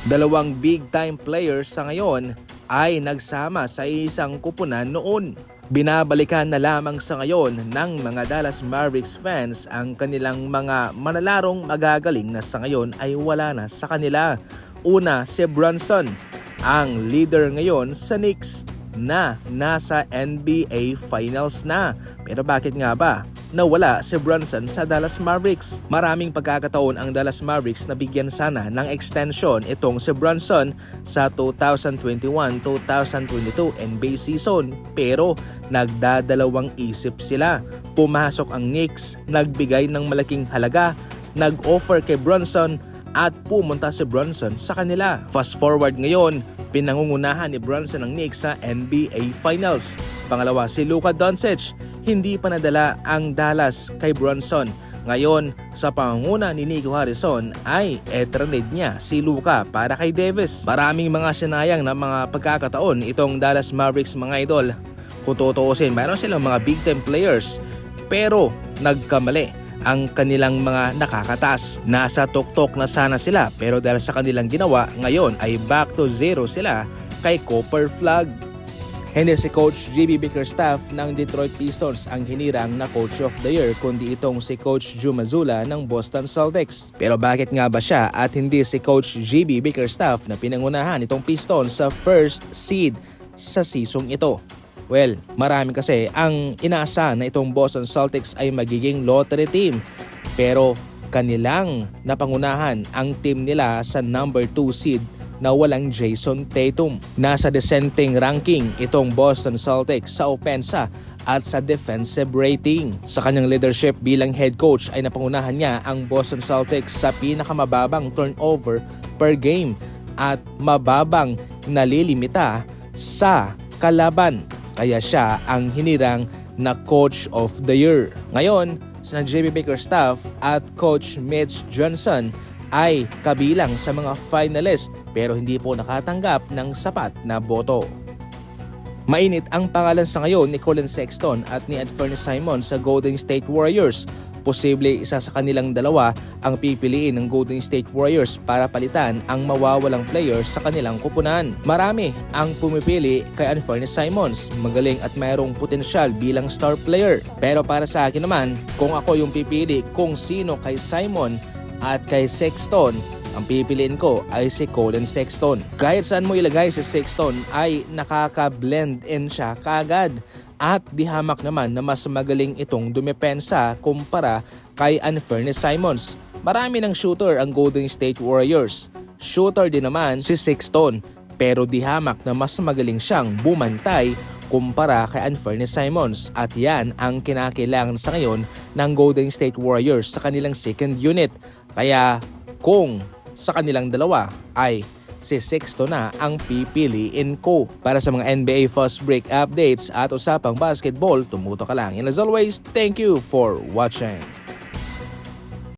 Dalawang big-time players sa ngayon ay nagsama sa isang kupunan noon. Binabalikan na lamang sa ngayon ng mga Dallas Mavericks fans ang kanilang mga manalarong magagaling na sa ngayon ay wala na sa kanila. Una, si Brunson, ang leader ngayon sa Knicks na nasa NBA Finals na. Pero bakit nga ba nawala si Brunson sa Dallas Mavericks? Maraming pagkakataon ang Dallas Mavericks na bigyan sana ng extension itong si Brunson sa 2021-2022 NBA season, pero nagdadalawang isip sila. Pumasok ang Knicks, nagbigay ng malaking halaga, nag-offer kay Brunson at pumunta si Brunson sa kanila. Fast forward ngayon, pinangungunahan ni Brunson ang Knicks sa NBA Finals. Pangalawa, si Luka Doncic. Hindi pa nadala ang Dallas kay Brunson. Ngayon, sa pangunguna ni Nico Harrison ay etranid niya si Luka para kay Davis. Maraming mga sinayang na mga pagkakataon itong Dallas Mavericks, mga idol. Kung tutuusin, mayroon silang mga big time players pero nagkamali ang kanilang mga nakakatas. Nasa tuktok na sana sila pero dahil sa kanilang ginawa, ngayon ay back to zero sila kay Cooper Flag. Hindi si Coach JB Bickerstaff ng Detroit Pistons ang hinirang na Coach of the Year, kundi itong si Coach Joe Mazzulla ng Boston Celtics. Pero bakit nga ba siya at hindi si Coach JB Bickerstaff na pinangunahan itong Pistons sa first seed sa season ito? Well, marami kasi ang inaasahan na itong Boston Celtics ay magiging lottery team. Pero kanilang napangunahan ang team nila sa number 2 seed na walang Jason Tatum. Nasa descending ranking itong Boston Celtics sa opensa at sa defensive rating. Sa kanyang leadership bilang head coach ay napangunahan niya ang Boston Celtics sa pinakamababang turnover per game at mababang nalilimita sa kalaban. Kaya siya ang hinirang na Coach of the Year. Ngayon, sina JB Bickerstaff at Coach Mitch Johnson ay kabilang sa mga finalist pero hindi po nakatanggap ng sapat na boto. Mainit ang pangalan sa ngayon ni Colin Sexton at ni Anthony Simons sa Golden State Warriors. Posible isa sa kanilang dalawa ang pipiliin ng Golden State Warriors para palitan ang mawawalang players sa kanilang kupunan. Marami ang pumipili kay Anthony Simons, magaling at mayroong potensyal bilang star player. Pero para sa akin naman, kung ako yung pipili kung sino kay Simon at kay Sexton, ang pipiliin ko ay si Colin Sexton. Kahit saan mo ilagay si Sexton ay nakaka-blend in siya kaagad. At dihamak naman na mas magaling itong dumepensa kumpara kay Anthony Simons. Marami ng shooter ang Golden State Warriors. Shooter din naman si Sexton, pero dihamak na mas magaling siyang bumantay kumpara kay Anthony Simons. At yan ang kinakailangan sa ngayon ng Golden State Warriors sa kanilang second unit. Kaya kung sa kanilang dalawa ay si Sexton na ang pipiliin ko. Para sa mga NBA Fast Break updates at usapang basketball, tumuto ka lang. And as always, thank you for watching.